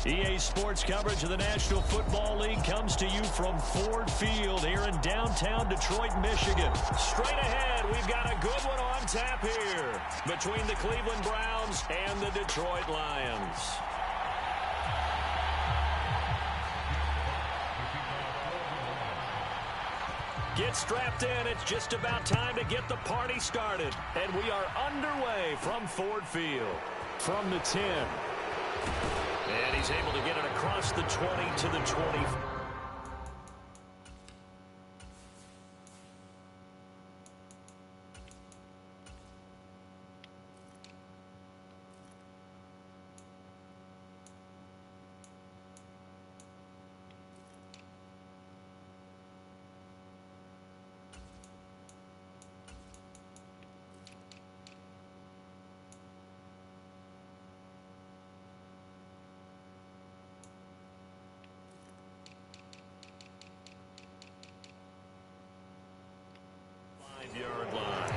EA Sports coverage of the National Football League comes to you from Ford Field here in downtown Detroit, Michigan. Straight ahead, we've got a good one on tap here between the Cleveland Browns and the Detroit Lions. Get strapped in. It's just about time to get the party started. And we are underway from Ford Field. From the 10. And he's able to get it across the 20 to the 20. Yard line.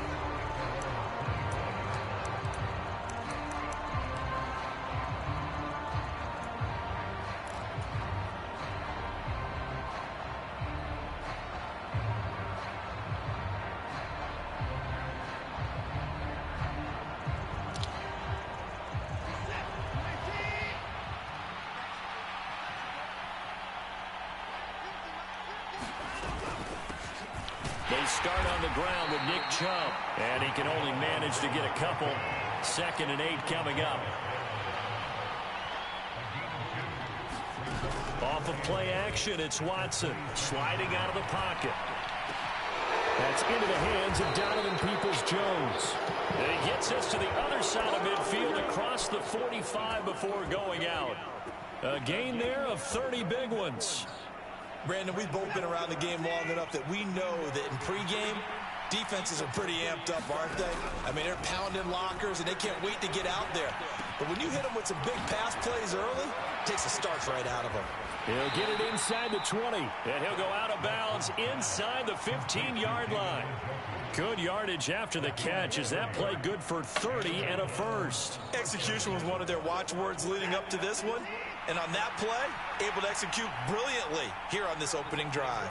They start on the ground with Nick Chubb, and he can only manage to get a couple. 2nd and 8 coming up. Off of play action, it's Watson sliding out of the pocket. That's into the hands of Donovan Peoples-Jones. And he gets us to the other side of midfield across the 45 before going out. A gain there of 30 big ones. Brandon, we've both been around the game long enough that we know that in pregame, defenses are pretty amped up, aren't they? I mean, they're pounding lockers, and they can't wait to get out there. But when you hit them with some big pass plays early, it takes the starch right out of them. He'll get it inside the 20, and he'll go out of bounds inside the 15-yard line. Good yardage after the catch. Is that play good for 30 and a first? Execution was one of their watchwords leading up to this one. And on that play, able to execute brilliantly here on this opening drive.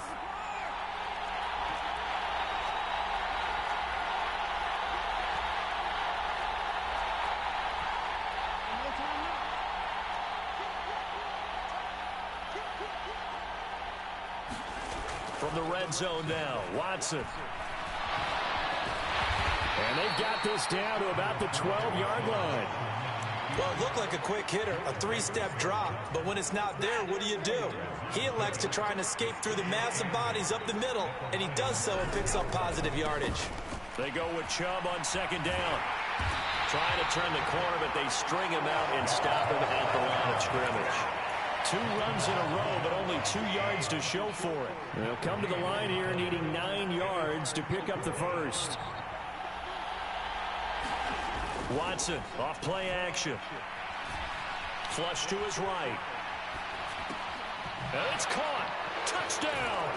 From the red zone now, Watson. And they've got this down to about the 12-yard line. Well, it looked like a quick hitter, a 3-step drop, but when it's not there, what do? He elects to try and escape through the massive bodies up the middle, and he does so and picks up positive yardage. They go with Chubb on 2nd down. Trying to turn the corner, but they string him out and stop him at the line of scrimmage. 2 runs in a row, but only 2 yards to show for it. They'll come to the line here needing 9 yards to pick up the first. Watson off play action. Flush to his right. And it's caught. Touchdown.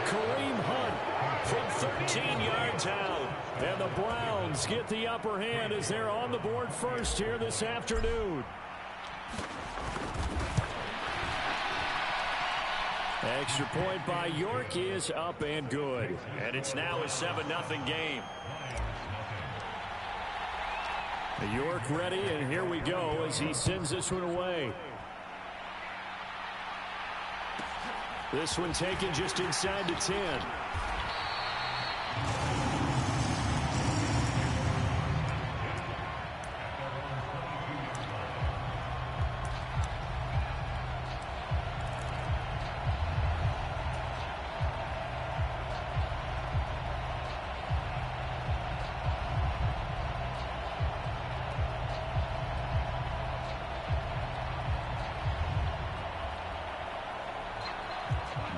Kareem Hunt from 13 yards out. And the Browns get the upper hand as they're on the board first here this afternoon. Extra point by York is up and good. And it's now a 7-0 game. York ready, and here we go as he sends this one away. This one taken just inside the 10.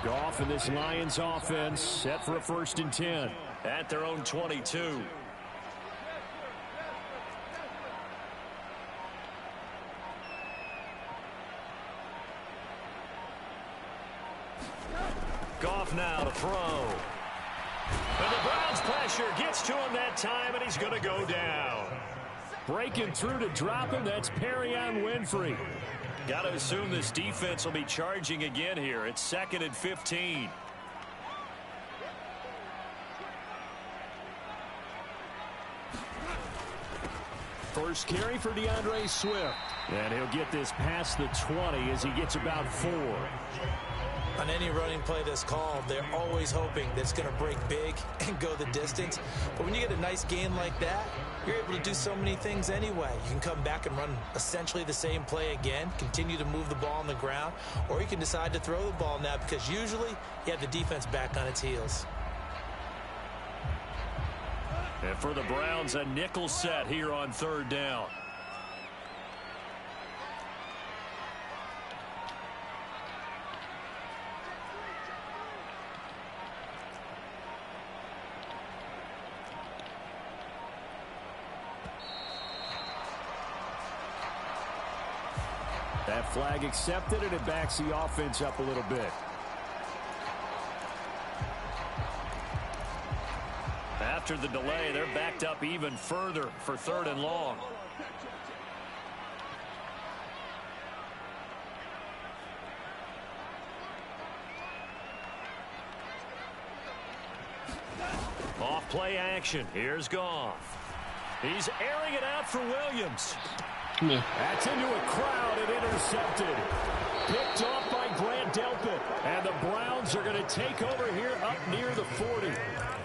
Goff and this Lions offense set for a 1st and 10 at their own 22. Goff now to throw. And the Browns pressure gets to him that time, and he's going to go down. Breaking through to drop him, that's Perrion Winfrey. Got to assume this defense will be charging again here. It's 2nd and 15. First carry for DeAndre Swift. And he'll get this past the 20 as he gets about 4. On any running play that's called, they're always hoping that it's going to break big and go the distance. But when you get a nice gain like that, you're able to do so many things anyway. You can come back and run essentially the same play again, continue to move the ball on the ground, or you can decide to throw the ball now because usually you have the defense back on its heels. And for the Browns, a nickel set here on 3rd down. That flag accepted, and it backs the offense up a little bit. After the delay, they're backed up even further for 3rd and long. Off play action. Here's Goff. He's airing it out for Williams. That's into a crowd and intercepted. Picked off by Grant Delpit. And the Browns are going to take over here up near the 40.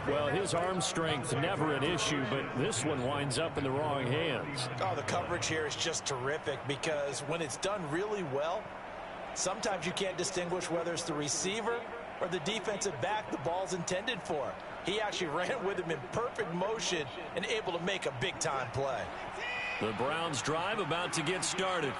Well, his arm strength never an issue, but this one winds up in the wrong hands. Oh, the coverage here is just terrific because when it's done really well, sometimes you can't distinguish whether it's the receiver or the defensive back the ball's intended for. He actually ran with him in perfect motion and able to make a big-time play. The Browns drive about to get started.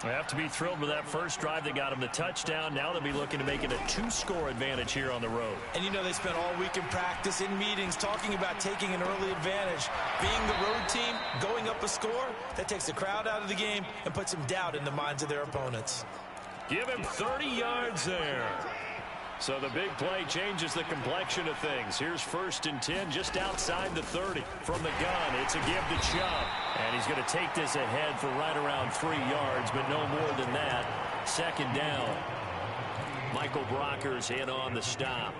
They have to be thrilled with that first drive that got them the touchdown. Now they'll be looking to make it a 2-score advantage here on the road. And you know they spent all week in practice, in meetings, talking about taking an early advantage. Being the road team, going up a score, that takes the crowd out of the game and puts some doubt in the minds of their opponents. Give him 30 yards there. So the big play changes the complexion of things. Here's 1st and 10 just outside the 30. From the gun, it's a give to Chubb. And he's going to take this ahead for right around 3 yards, but no more than that. 2nd down. Michael Brocker's in on the stop.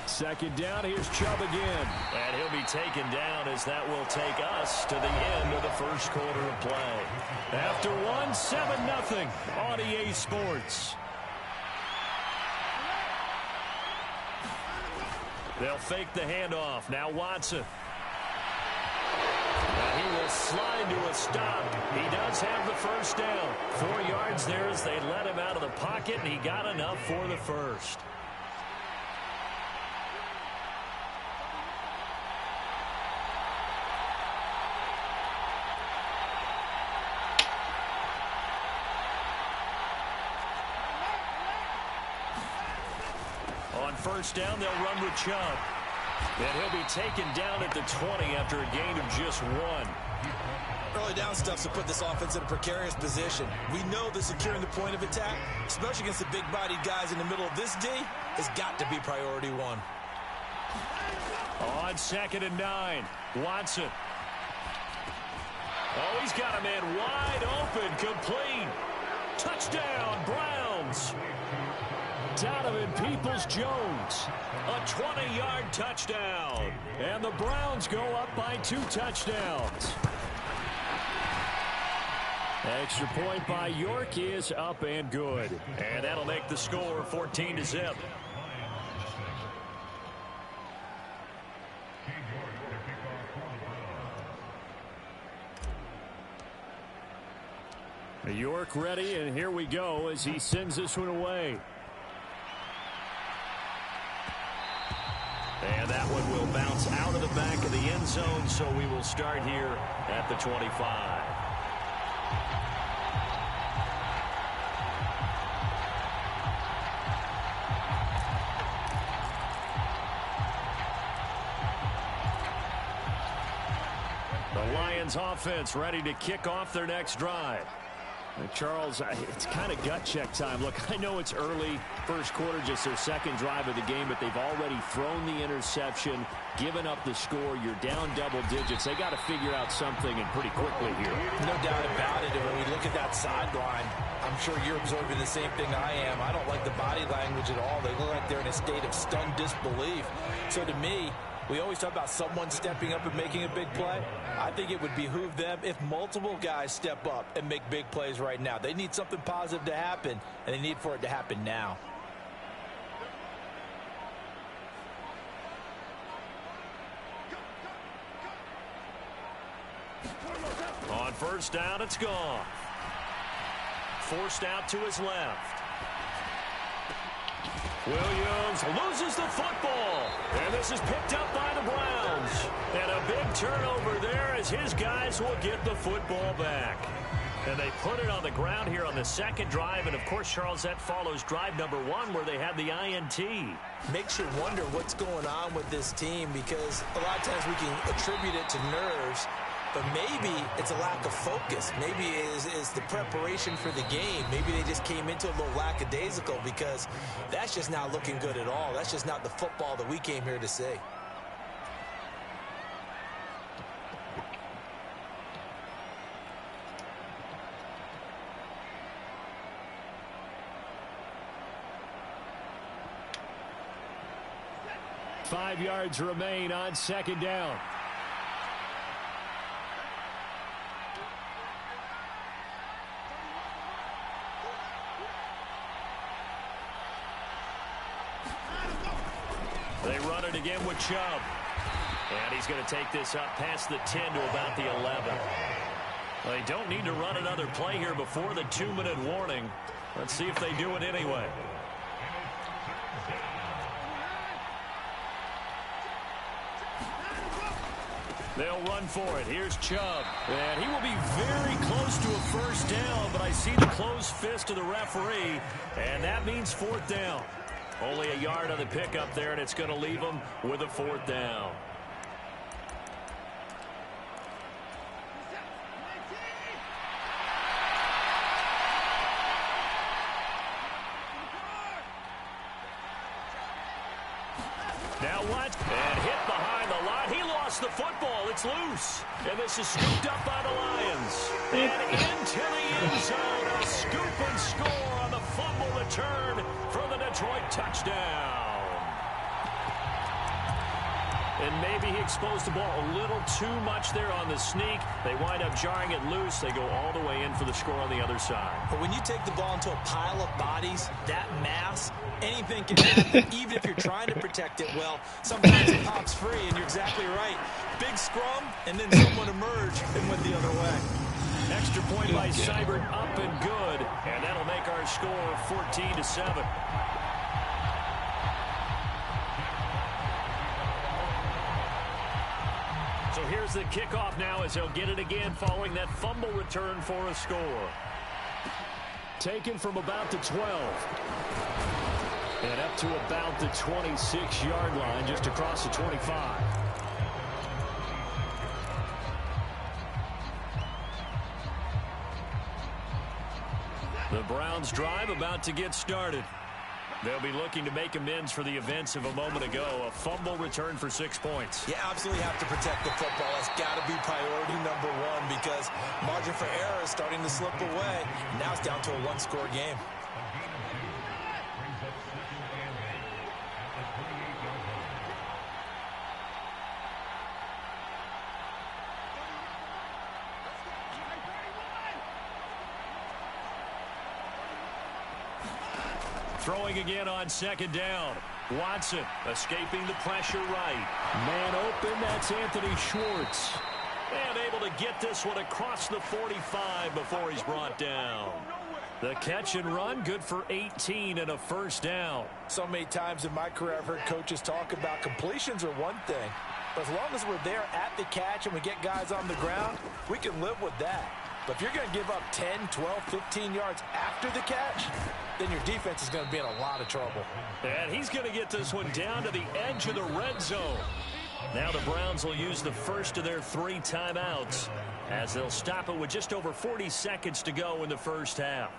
Second down, here's Chubb again. And he'll be taken down as that will take us to the end of the first quarter of play. After one, 7-0 on EA Sports. They'll fake the handoff. Now Watson. And he will slide to a stop. He does have the first down. 4 yards there as they let him out of the pocket, and he got enough for the first. First down, they'll run with Chubb. And he'll be taken down at the 20 after a gain of just 1. Early down stuff to put this offense in a precarious position. We know that securing the point of attack, especially against the big-bodied guys in the middle of this D, has got to be priority 1. On 2nd and 9, Watson. Oh, he's got a man wide open, complete. Touchdown, Browns. Donovan Peoples-Jones, a 20-yard touchdown. And the Browns go up by 2 touchdowns. Extra point by York is up and good. And that'll make the score 14-0. York ready, and here we go as he sends this one away. And that one will bounce out of the back of the end zone, so we will start here at the 25. The Lions offense ready to kick off their next drive. Charles, it's kind of gut check time. Look, I know it's early, first quarter, just their second drive of the game, but they've already thrown the interception, given up the score. You're down double digits. They got to figure out something, and pretty quickly here. No doubt about it. And when we look at that sideline, I'm sure you're observing the same thing I am. I don't like the body language at all. They look like they're in a state of stunned disbelief. So to me, we always talk about someone stepping up and making a big play. I think it would behoove them if multiple guys step up and make big plays right now. They need something positive to happen, and they need for it to happen now. On first down, it's gone. Forced out to his left. Williams loses the football, and this is picked up by the Browns. And a big turnover there as his guys will get the football back. And they put it on the ground here on the second drive, and of course, Charles, that follows drive number 1 where they had the INT. Makes you wonder what's going on with this team, because a lot of times we can attribute it to nerves, but maybe it's a lack of focus. Maybe it's the preparation for the game. Maybe they just came into a little lackadaisical, because that's just not looking good at all. That's just not the football that we came here to see. Five yards remain on second down. They run it again with Chubb. And he's going to take this up past the 10 to about the 11. They don't need to run another play here before the 2-minute warning. Let's see if they do it anyway. They'll run for it. Here's Chubb. And he will be very close to a first down, but I see the closed fist of the referee, and that means fourth down. Only a yard on the pickup there, and it's going to leave them with a fourth down. Now what? And hit behind the line. He lost the football. It's loose. And this is scooped up by the Lions. And into the end zone. A scoop and score on the fumble return for the Detroit touchdown. And maybe he exposed the ball a little too much there on the sneak. They wind up jarring it loose. They go all the way in for the score on the other side. But when you take the ball into a pile of bodies, that mass, anything can happen. Even if you're trying to protect it well, sometimes it pops free, and you're exactly right. Big scrum, and then someone emerged and went the other way. Extra point by Seibert, up and good. And that'll make our score 14-7. So here's the kickoff now as they'll get it again following that fumble return for a score. Taken from about the 12. And up to about the 26-yard line, just across the 25. The Browns drive about to get started. They'll be looking to make amends for the events of a moment ago. A fumble return for 6 points. You absolutely have to protect the football. That's got to be priority number 1, because margin for error is starting to slip away. Now it's down to a one-score game. Throwing again on second down. Watson escaping the pressure right. Man open, that's Anthony Schwartz. And able to get this one across the 45 before he's brought down. The catch and run, good for 18 and a first down. So many times in my career I've heard coaches talk about completions are one thing. But as long as we're there at the catch and we get guys on the ground, we can live with that. But if you're going to give up 10, 12, 15 yards after the catch, then your defense is going to be in a lot of trouble. And he's going to get this one down to the edge of the red zone. Now the Browns will use the first of their 3 timeouts as they'll stop it with just over 40 seconds to go in the first half.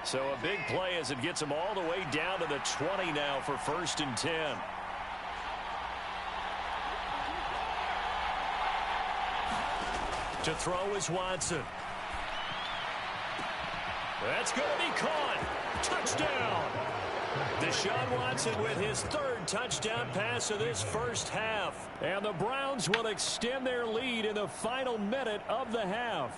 So a big play as it gets them all the way down to the 20 now for 1st and 10. To throw is Watson. That's going to be caught. Touchdown. Deshaun Watson with his 3rd touchdown pass of this first half. And the Browns will extend their lead in the final minute of the half.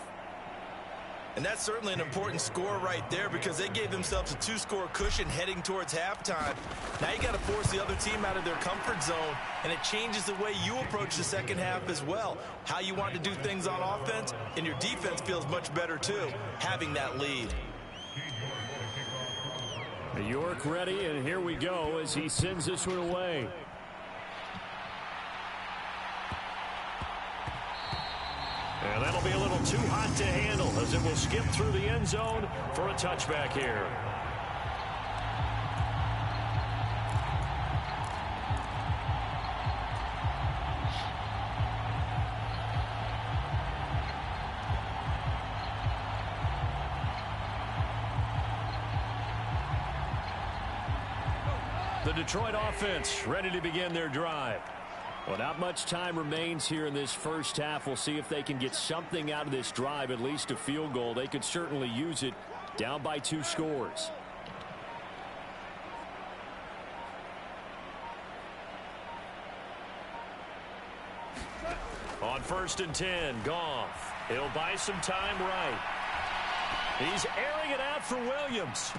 And that's certainly an important score right there because they gave themselves a 2-score cushion heading towards halftime. Now you got to force the other team out of their comfort zone, and it changes the way you approach the second half as well. How you want to do things on offense, and your defense feels much better too, having that lead. York ready, and here we go as he sends this one away. And that'll be a little too hot to handle as it will skip through the end zone for a touchback here. The Detroit offense ready to begin their drive. Well, not much time remains here in this first half. We'll see if they can get something out of this drive, at least a field goal. They could certainly use it, down by 2 scores. On 1st and 10, Goff. He'll buy some time right. He's airing it out for Williams.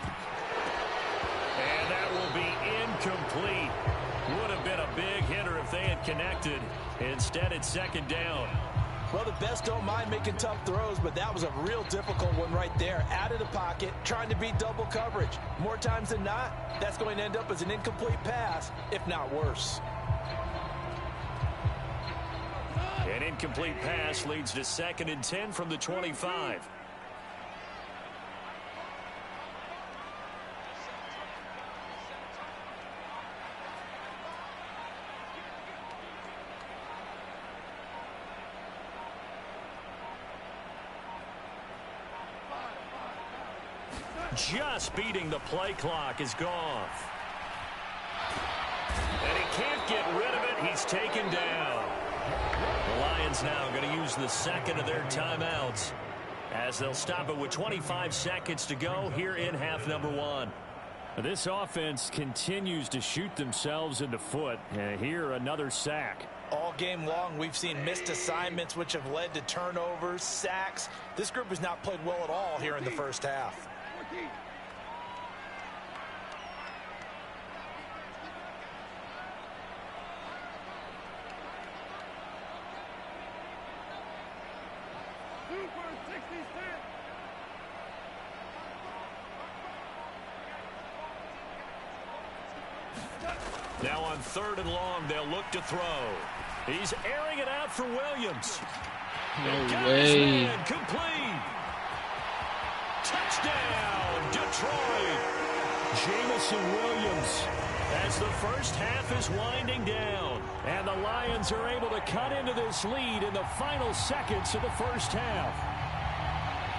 And that will be incomplete. Would have been a big hitter if they had connected. Instead, it's 2nd down. Well, the best don't mind making tough throws, but that was a real difficult one right there. Out of the pocket, trying to beat double coverage. More times than not, that's going to end up as an incomplete pass, if not worse. An incomplete pass leads to 2nd and 10 from the 25. Just beating the play clock is Goff. And he can't get rid of it. He's taken down. The Lions now going to use the 2nd of their timeouts as they'll stop it with 25 seconds to go here in half number 1. This offense continues to shoot themselves in the foot. And here another sack. All game long, we've seen missed assignments which have led to turnovers, sacks. This group has not played well at all here in the first half. Now on 3rd and long, they'll look to throw. He's airing it out for Williams. No way. Complete. Touchdown, Detroit. Jamison Williams as the first half is winding down. And the Lions are able to cut into this lead in the final seconds of the first half.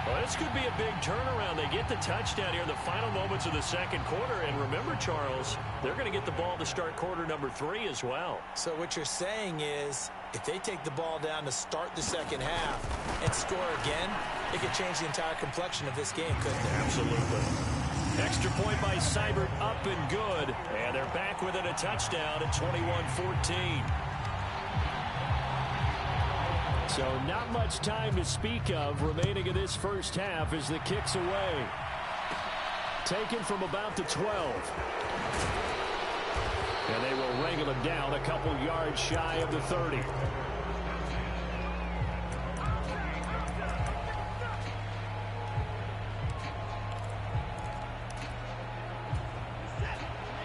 Well, this could be a big turnaround. They get the touchdown here in the final moments of the 2nd quarter. And remember, Charles, they're going to get the ball to start quarter number 3 as well. So what you're saying is if they take the ball down to start the second half and score again, it could change the entire complexion of this game, couldn't it? Absolutely. Extra point by Seibert, up and good. And they're back within a touchdown at 21-14. So not much time to speak of remaining in this first half as the kick's away. Taken from about the 12. And they will wrangle him down a couple yards shy of the 30.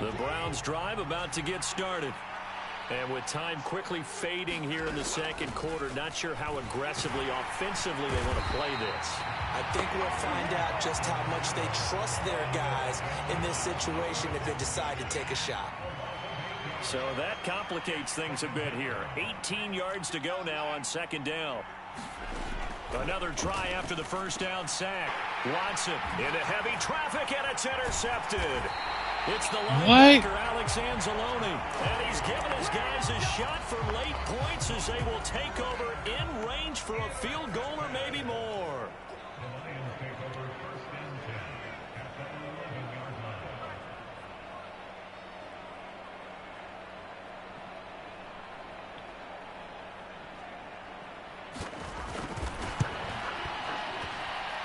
The Browns drive about to get started. And with time quickly fading here in the 2nd quarter, not sure how aggressively, offensively they want to play this. I think we'll find out just how much they trust their guys in this situation if they decide to take a shot. So that complicates things a bit here. 18 yards to go now on second down. Another try after the first down sack. Watson into heavy traffic, and it's intercepted. It's the linebacker, Alex Anzalone. And he's given his guys a shot for late points as they will take over in range for a field goal or maybe more.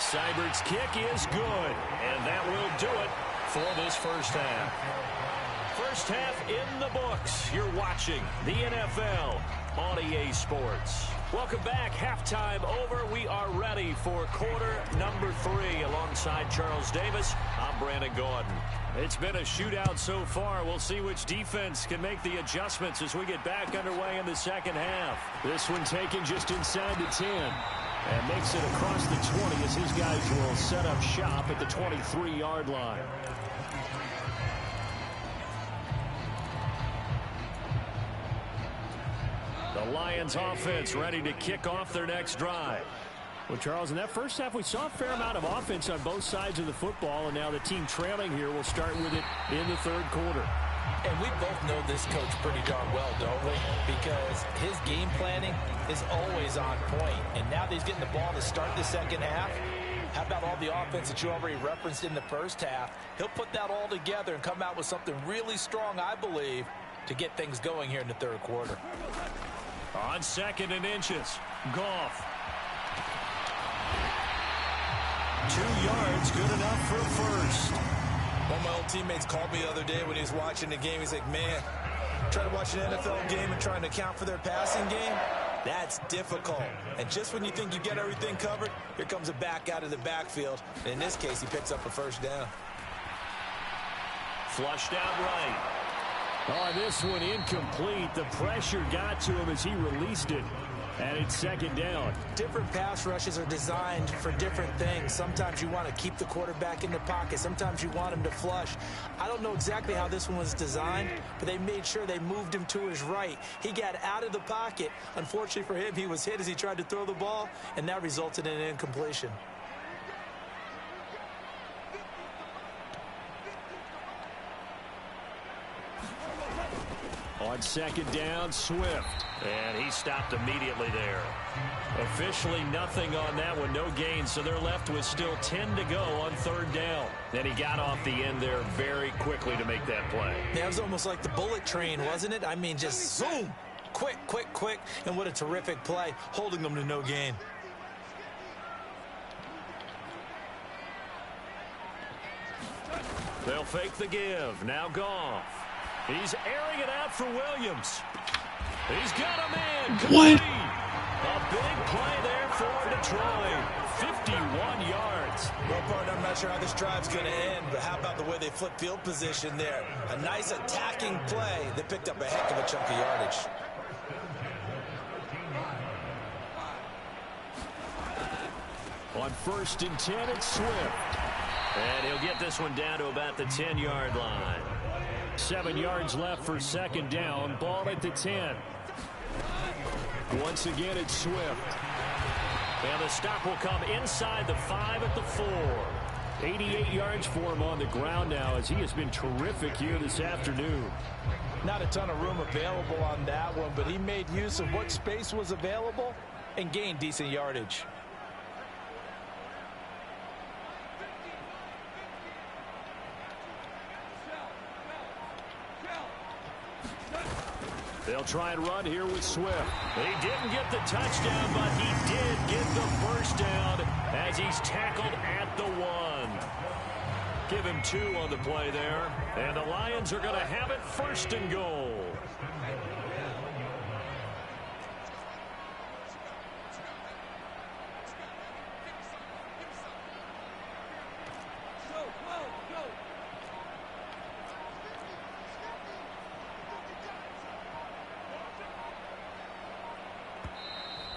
Seibert's kick is good, and that will do it for this first half. First half in the books. You're watching the NFL on EA Sports. Welcome back. Halftime over. We are ready for quarter number 3. Alongside Charles Davis, I'm Brandon Gordon. It's been a shootout so far. We'll see which defense can make the adjustments as we get back underway in the second half. This one taken just inside the 10. And makes it across the 20 as his guys will set up shop at the 23-yard line. The Lions offense ready to kick off their next drive. Well, Charles, in that first half, we saw a fair amount of offense on both sides of the football, and now the team trailing here will start with it in the third quarter. And we both know this coach pretty darn well, don't we? Because his game planning is always on point. And now that he's getting the ball to start the second half, how about all the offense that you already referenced in the first half? He'll put that all together and come out with something really strong, I believe, to get things going here in the third quarter. On second and inches, Goff. 2 yards, good enough for first. One of my old teammates called me the other day when he was watching the game. He's like, man, trying to watch an NFL game and trying to account for their passing game, that's difficult. And just when you think you get everything covered, here comes a back out of the backfield. And in this case, he picks up a first down. Flushed out right. Oh, this one incomplete. The pressure got to him as he released it. And it's second down. Different pass rushes are designed for different things. Sometimes you want to keep the quarterback in the pocket. Sometimes you want him to flush. I don't know exactly how this one was designed, but they made sure they moved him to his right. He got out of the pocket. Unfortunately for him, he was hit as he tried to throw the ball, and that resulted in an incompletion. On second down, Swift. And he stopped immediately there. Officially nothing on that one, no gain. So they're left with still 10 to go on third down. Then he got off the end there very quickly to make that play. Yeah, it was almost like the bullet train, wasn't it? I mean, just zoom. Quick, quick, quick. And what a terrific play, holding them to no gain. They'll fake the give. Now Goff. He's airing it out for Williams. He's got a man. What? A big play there for Detroit. 51 yards. Well, partner, I'm not sure how this drive's going to end, but how about the way they flip field position there? A nice attacking play that picked up a heck of a chunk of yardage. On first and 10, it's Swift. And he'll get this one down to about the 10-yard line. 7 yards left for second down. Ball at the 10. Once again, it's Swift. And the stop will come inside the 5 at the 4. 88 yards for him on the ground now as he has been terrific here this afternoon. Not a ton of room available on that one, but he made use of what space was available and gained decent yardage. They'll try and run here with Swift. He didn't get the touchdown, but he did get the first down as he's tackled at the 1. Give him 2 on the play there. And the Lions are going to have it first and goal.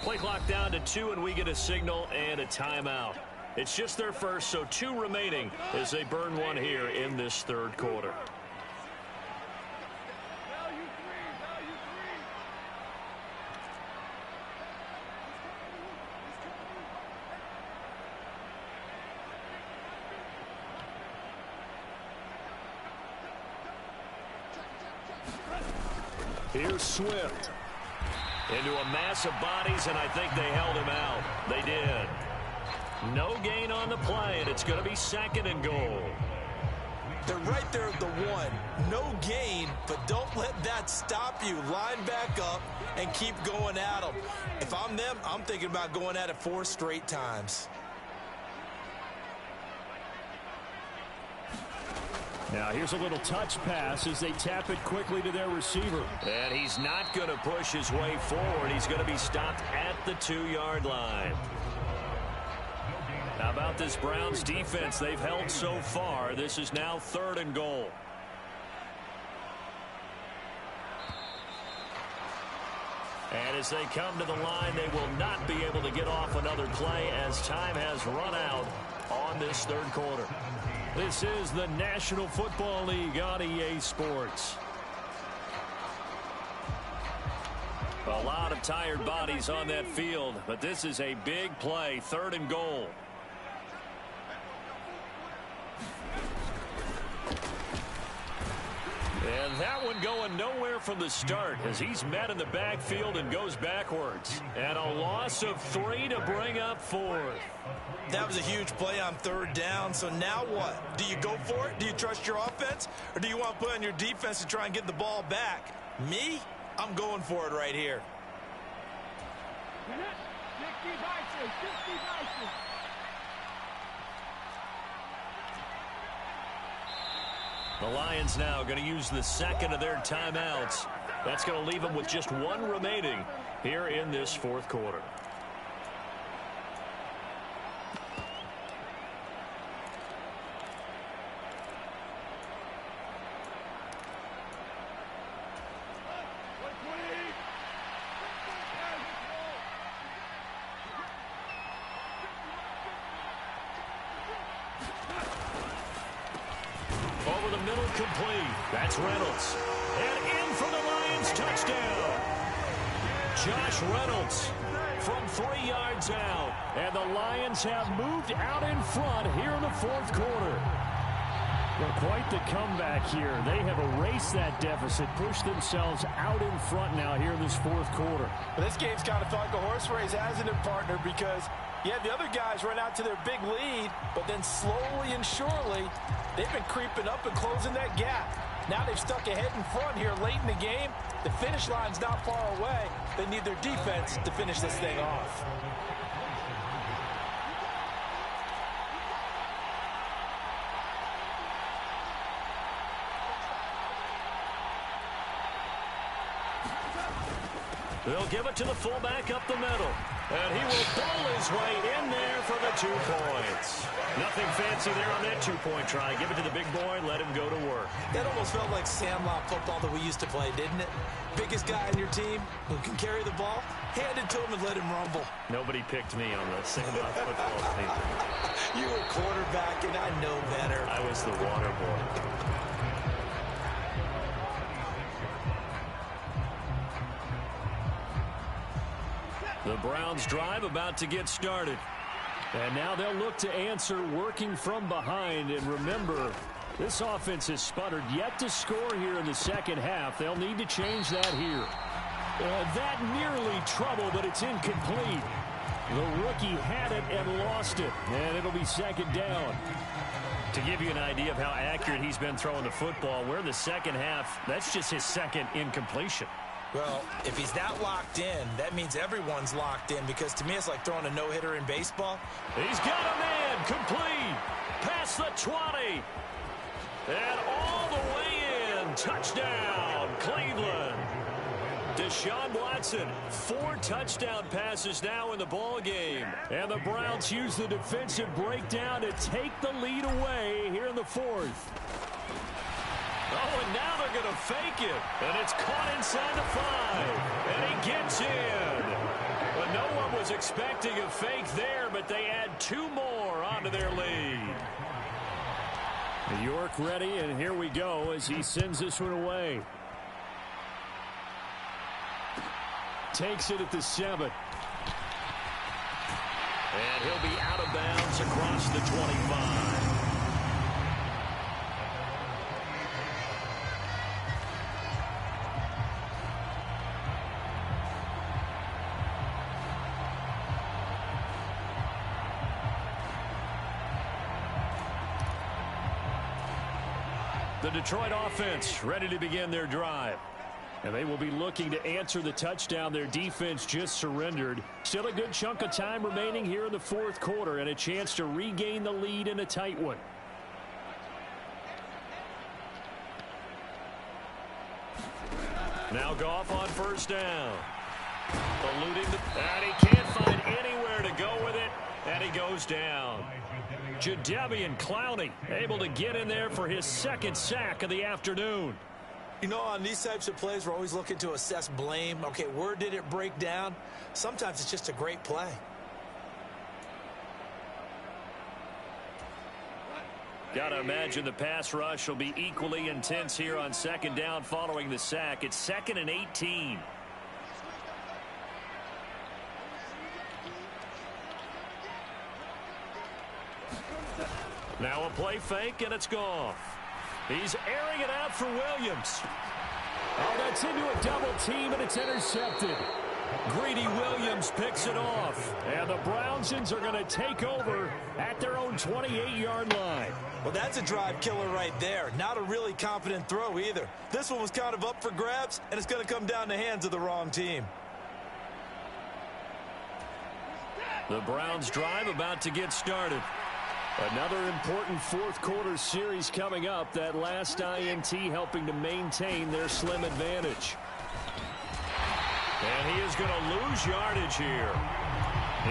Play clock down to 2, and we get a signal and a timeout. It's just their first, so 2 remaining as they burn one here in this third quarter. Here's Swift. Into a mass of bodies, and I think they held him out. They did. No gain on the play, and it's going to be 2nd and goal. They're right there at the 1. No gain, but don't let that stop you. Line back up and keep going at them. If I'm them, I'm thinking about going at it 4 straight times. Now here's a little touch pass as they tap it quickly to their receiver. And he's not going to push his way forward. He's going to be stopped at the 2-yard line. How about this Browns defense they've held so far? This is now 3rd and goal. And as they come to the line, they will not be able to get off another play as time has run out on this 3rd quarter. This is the National Football League on EA Sports. A lot of tired bodies on that field, but this is a big play, 3rd and goal. And that one going nowhere from the start as he's met in the backfield and goes backwards. And a loss of 3 to bring up 4th. That was a huge play on 3rd down. So now what? Do you go for it? Do you trust your offense? Or do you want to put on your defense to try and get the ball back? Me? I'm going for it right here. The Lions now going to use the 2nd of their timeouts. That's going to leave them with just 1 remaining here in this 4th quarter. Over the middle, complete. That's Reynolds. And in for the Lions touchdown. Josh Reynolds from 3 yards out. And the Lions have moved out in front here in the 4th quarter. Well, quite the comeback here. They have erased that deficit, pushed themselves out in front now here in this 4th quarter. Well, this game's kind of felt like a horse race, hasn't it, partner? Because, yeah, the other guys run out to their big lead, but then slowly and surely, they've been creeping up and closing that gap. Now they've stuck ahead in front here late in the game. The finish line's not far away. They need their defense to finish this thing off. They'll give it to the fullback up the middle. And he will bowl his way in there for the 2 points. Nothing fancy there on that 2-point try. Give it to the big boy, let him go to work. That almost felt like Sandlot football that we used to play, didn't it? Biggest guy on your team who can carry the ball, hand it to him and let him rumble. Nobody picked me on the Sandlot football team. You were quarterback, and I know better. I was the water boy. The Browns drive about to get started. And now they'll look to answer working from behind. And remember, this offense has sputtered yet to score here in the 2nd half. They'll need to change that here. That nearly trouble, but it's incomplete. The rookie had it and lost it. And it'll be 2nd down. To give you an idea of how accurate he's been throwing the football, we're in the 2nd half. That's just his 2nd incompletion. Well, if he's that locked in, that means everyone's locked in, because to me it's like throwing a no-hitter in baseball. He's got a man, complete, past the 20, and all the way in, touchdown, Cleveland. Deshaun Watson, 4 touchdown passes now in the ball game, and the Browns use the defensive breakdown to take the lead away here in the 4th. Oh, and now they're going to fake it. And it's caught inside the 5. And he gets in. But no one was expecting a fake there, but they add 2 more onto their lead. York ready, and here we go as he sends this one away. Takes it at the 7. And he'll be out of bounds across the 25. The Detroit offense ready to begin their drive. And they will be looking to answer the touchdown their defense just surrendered. Still a good chunk of time remaining here in the fourth quarter and a chance to regain the lead in a tight one. Now Goff on first down. Eluding and he can't find anywhere to go with it, and he goes down. Jadeveon Clowney able to get in there for his second sack of the afternoon. You know, on these types of plays, we're always looking to assess blame. Okay, where did it break down? Sometimes it's just a great play. Gotta imagine the pass rush will be equally intense here on second down following the sack. It's 2nd and 18. Now a play fake, and it's Goff. He's airing it out for Williams. Oh, that's into a double team, and it's intercepted. Greedy Williams picks it off, and the Brownsons are going to take over at their own 28-yard line. Well, that's a drive killer right there. Not a really confident throw either. This one was kind of up for grabs, and it's going to come down the hands of the wrong team. The Browns drive about to get started. Another important fourth quarter series coming up. That last INT helping to maintain their slim advantage. And he is going to lose yardage here.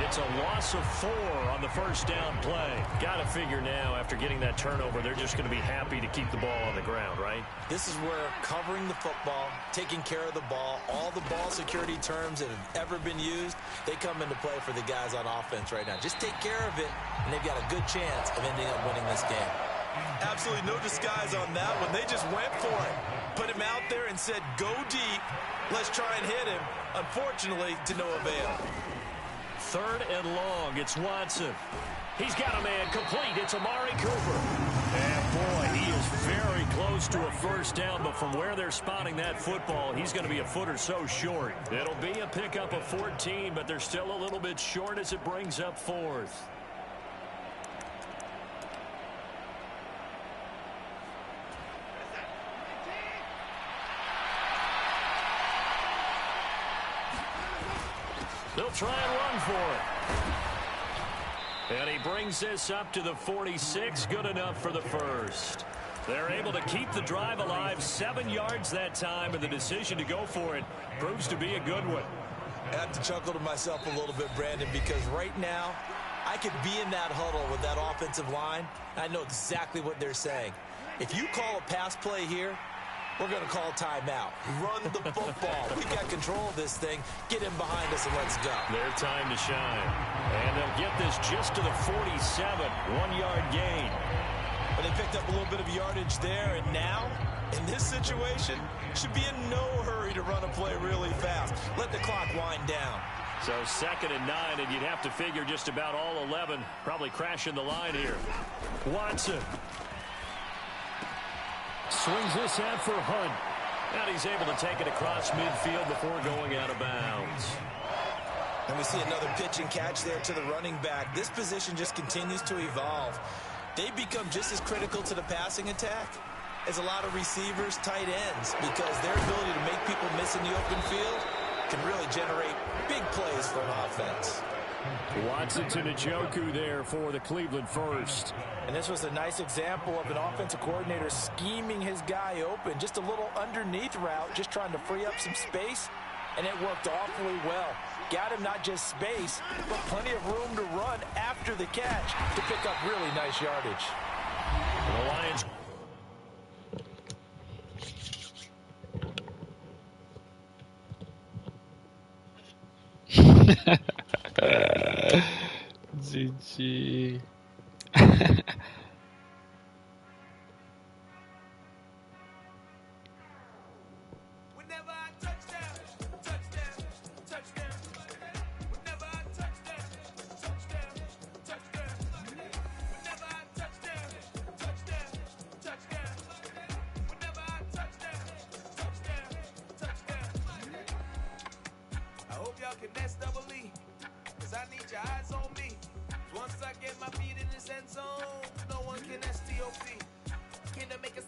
It's a loss of 4 on the first down play. Got to figure now, after getting that turnover, they're just going to be happy to keep the ball on the ground, right? This is where covering the football, taking care of the ball, all the ball security terms that have ever been used, they come into play for the guys on offense right now. Just take care of it, and they've got a good chance of ending up winning this game. Absolutely no disguise on that one. They just went for it. Put him out there and said, go deep. Let's try and hit him. Unfortunately, to no avail. 3rd and long. It's Watson. He's got a man complete. It's Amari Cooper. And, boy, he is very close to a first down, but from where they're spotting that football, he's going to be a foot or so short. It'll be a pickup of 14, but they're still a little bit short as it brings up 4th. They'll try and run for it. And he brings this up to the 46. Good enough for the first. They're able to keep the drive alive. 7 yards that time, and the decision to go for it proves to be a good one. I have to chuckle to myself a little bit, Brandon, because right now I could be in that huddle with that offensive line. I know exactly what they're saying. If you call a pass play here, we're going to call timeout. Run the football. We've got control of this thing. Get him behind us and let's go. Their time to shine. And they'll get this just to the 47. 1-yard gain. But they picked up a little bit of yardage there, and now, in this situation, should be in no hurry to run a play really fast. Let the clock wind down. So 2nd and 9, and you'd have to figure just about all 11 probably crashing the line here. Watson. Swings this out for Hunt. And he's able to take it across midfield before going out of bounds. And we see another pitch and catch there to the running back. This position just continues to evolve. They become just as critical to the passing attack as a lot of receivers, tight ends, because their ability to make people miss in the open field can really generate big plays for an offense. Watson to Njoku there for the Cleveland first. And this was a nice example of an offensive coordinator scheming his guy open. Just a little underneath route, just trying to free up some space, and it worked awfully well. Got him not just space, but plenty of room to run after the catch to pick up really nice yardage. The Lions. GG. Once I get my feet in this end zone, no one can STOP. Can I make a